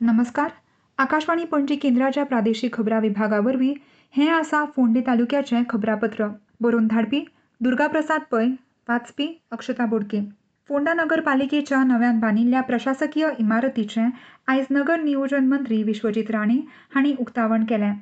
नमस्कार. आकाशवाणी पणजी केंद्राच्या प्रादेशीक खबरां विभागा वरवीं हें आसा फोंडे तालुक्याचें खबरापत्र. बरोवन धाडपी दुर्गाप्रसाद पै, वाचपी अक्षता बोडके. फोंडा नगरपालिकेच्या नव्यान बांदिल्ल्या प्रशासकीय इमारतीचें आयज नगर नियोजन मंत्री विश्वजीत राणे हांणी उक्तावण केलें.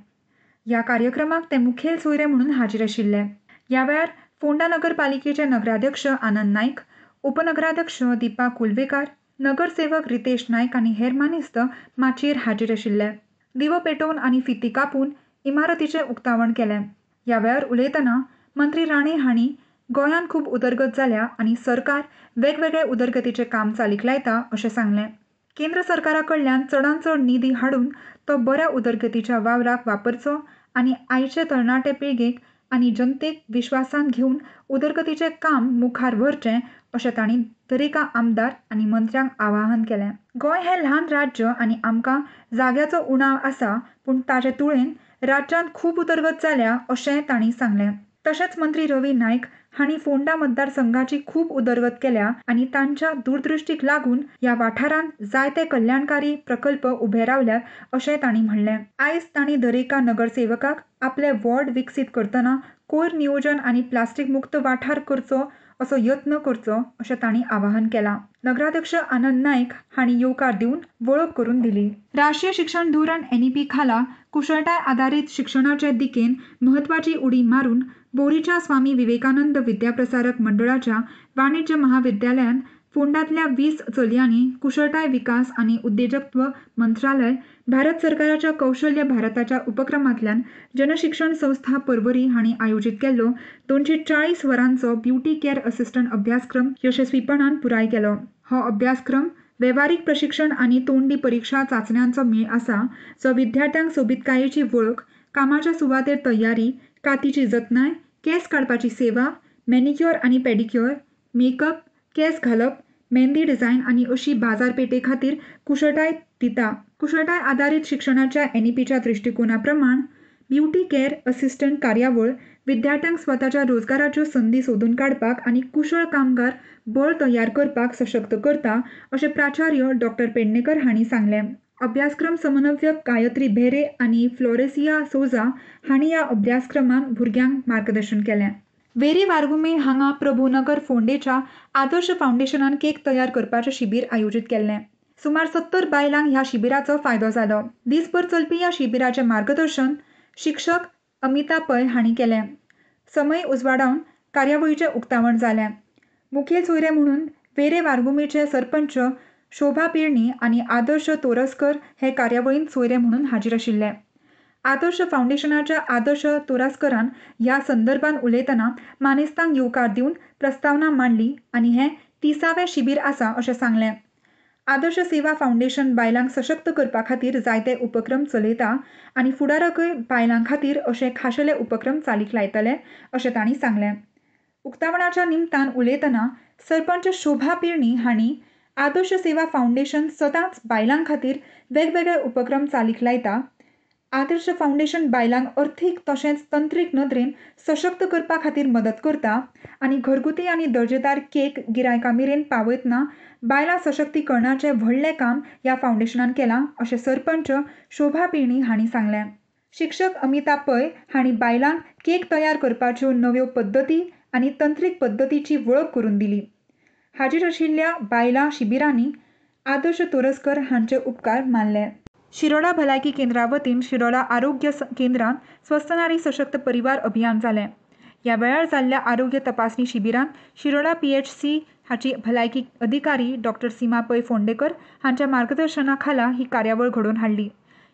ह्या कार्यक्रमाक ते मुखेल सोयरे म्हणून हाजीर आशिल्ले. ह्या वेळार फोंडा नगरपालिकेचे नगराध्यक्ष आनंद नाईक, उपनगराध्यक्ष दीपा कुलवेकार, नगरसेवक रितेश नाईक आनी हेर मानेस्त माचयेर हाजीर आशिल्ले. दिवो पेटोवन आनी फिती कापून इमारतीचें उक्तावण केलें. ह्या वेळार उलयतना मंत्री राणे हांणी गोंयांत खूब उदरगत जाल्या आनी सरकार वेगवेगळे उदरगतीचें काम चालीक लायता अशें सांगलें. केंद्र सरकारा कडल्यान चडांत चड निधी हाडून तो बऱ्या उदरगतीच्या वावराक वापरचो आनी आयचे तरणाटे पिळगेक आनी जनतेक विश्वासान घेवन उदरगतीचें काम मुखार व्हरचें अशें तांणी दरेका आमदार आनी मंत्र्यांक आवाहन केलें. गोंय हें ल्हान राज्य आनी आमकां जाग्याचो उणाव आसा, पूण ताचे तुळेन राज्यांत खूब उदरगत जाल्या अशें तांणी सांगलें. तशेंच मंत्री रवी नायक हांणी फोंडा मतदारसंघाची खूब उदरगत केल्या आनी तांच्या दूरदृश्टीक लागून ह्या वाठारांत जायते कल्याणकारी प्रकल्प उबे रावल्यात अशें तांणी म्हणलें. आयज तांणी दरेका नगरसेवकाक आपले वॉर्ड विकसीत करतना कोयर नियोजन आनी प्लास्टीक मुक्त वाठार करचो असो यत्न करचो अशें तांणी आवाहन केलां. नगराध्यक्ष आनंद नाईक हांणी येवकार दिवन वळख करून दिली. राष्ट्रीय शिक्षण धोरण NEP खाला कुशळटाय आदारीत शिक्षणाचे दिकेन म्हत्वाची उडी मारून बोरीच्या स्वामी विवेकानंद विद्याप्रसारक मंडळाच्या वाणिज्य महाविद्यालयान फोंडांतल्या 20 चलयांनी कुशळटाय विकास आनी उद्देजकत्व मंत्रालय, भारत सरकाराच्या कौशल्य भारताच्या उपक्रमांतल्यान जनशिक्षण संस्था पर्वरी हांणी आयोजीत केल्लो 240 वरांचो ब्युटी केअर असिस्टंट अभ्यासक्रम यशस्वीपणान पुराय केलो. हो अभ्यासक्रम वेव्हारीक प्रशिक्षण आनी तोंडी परीक्षा चांचण्यांचो मेळ आसा, जो विद्यार्थ्यांक सोबीतकायेची वळख, कामाच्या सुवातेर तयारी, कातीची जतनाय, केंस काडपाची सेवा, मॅनिक्युअर आनी पेडिक्युअर, मेकअप, केंस घालप, मेहंदी डिझायन आनी अशी बाजारपेठे खातीर कुशळटाय दिता. कुशळटाय आदारीत शिक्षणाच्या NEPच्या दृश्टिकोना प्रमाण ब्युटी केअर असिस्टंट कार्यावळ विद्यार्थ्यांक स्वताच्या रोजगाराच्यो संदी सोदून काडपाक आनी कुशळ कामगार बळ तयार करपाक सशक्त करता अशें प्राचार्य डॉ. पेडणेकर हांणी सांगलें. अभ्यासक्रम समन्वयक गायत्री भेरे आनी फ्लोरेसिया सोजा हांणी ह्या अभ्यासक्रमांत भुरग्यांक मार्गदर्शन केलें. वेरी वारगुमे हांगा प्रभू नगर फोंडेच्या आदर्श फावंडेशनान केक तयार करपाचें शिबीर आयोजीत केल्लें. सुमार 70 बायलांक ह्या शिबिराचो फायदो जालो. दिसभर चलपी ह्या शिबिराचें मार्गदर्शन शिक्षक अमिता पै हांणी केलें. समय उजवाडावन कार्यावळीचें उक्तावण जालें. मुखेल सोयरे म्हणून वेरे वारगुमेचे सरपंच शोभा पिळणी आनी आदर्श तोरसकर हे कार्यावळींत सोयरे म्हणून हाजीर आशिल्ले. आदर्श फावंडेशनाच्या आदर्श तोरसकरान ह्या संदर्भान उलयतना मानेस्तांक येवकार दिवन प्रस्तावना मांडली आनी हें 30वें शिबीर आसा अशें सांगलें. आदर्श सेवा फावंडेशन बायलांक सशक्त करपा खातीर जायते उपक्रम चलयता आनी फुडाराकय बायलां खातीर अशे खाशेले उपक्रम चालीक लायतले अशें तांणी सांगलें. उक्तावणाच्या निमतान उलयतना सरपंच शोभा पिळणी हांणी आदर्श सेवा फावंडेशन सदांच बायलां खातीर वेगवेगळे उपक्रम चालीक लायता. आदर्श फावंडेशन बायलांक अर्थीक तशेंच तंत्रीक नदरेन सशक्त करपा खातीर मदत करता आनी घरगुती आनी दर्जेदार केक गिरायकां मेरेन पावयतना बायलां सशक्तीकरणाचें व्हडलें काम ह्या फावंडेशनान केलां अशें सरपंच शोभा पिळणी हांणी सांगलें. शिक्षक अमिता पै हांणी बायलांक केक तयार करपाच्यो नव्यो पद्दती आनी तंत्रीक पद्दतीची वळख करून दिली. हाजीर आशिल्ल्या बायलां शिबिरांनी आदर्श तोरसकर हांचे उपकार मानले. शिरोडा भलायकी केंद्रा वतीन शिरोडा आरोग्य केंद्रांत स्वस्थ नारी सशक्त परिवार अभियान जालें. ह्या वेळार जाल्ल्या आरोग्य तपासणी शिबिरांत शिरोडा PHC हाची भलायकी अधिकारी डॉ. सीमा पै फोंडेकर हांच्या मार्गदर्शना खाला ही कार्यावळ घडोवन हाडली.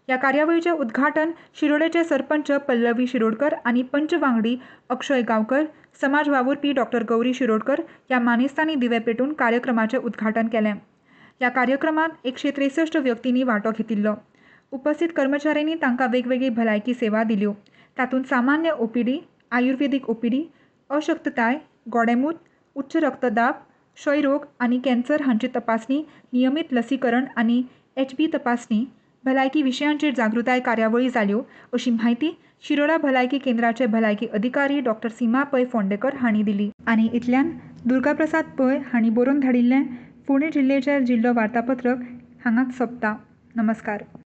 ह्या कार्यावळीचें उद्घाटन शिरोडेचे सरपंच पल्लवी शिरोडकर आनी पंच वांगडी अक्षय गांवकर, समाज वावुरपी डॉ. गौरी शिरोडकर ह्या मानेस्तांनी दिवे पेटोवन कार्यक्रमाचें उद्घाटन केलें. ह्या कार्यक्रमांत 163 व्यक्तींनी वांटो घेतिल्लो. उपस्थित कर्मचाऱ्यांनी तांकां वेगवेगळी भलायकी सेवा दिल्यो. तातूंत सामान्य OPD, आयुर्वेदीक OPD, अशक्तताय, गोडेमूत, उच्च रक्तदाब, क्षयरोग आनी कॅन्सर हांची तपासणी, नियमीत लसीकरण आनी HB तपासणी, भलायकी विशयांचेर जागृताय कार्यावळी जाल्यो अशी माहिती शिरोडा भलायकी केंद्राचे भलायकी अधिकारी डॉ. सीमा पै फोंडेकर हांणी दिली. आनी इतल्यान दुर्गाप्रसाद पै हांणी बरोवन धाडिल्लें फोंडे जिल्ल्याचें जिल्लो वार्तापत्रक हांगाच सोंपता. नमस्कार.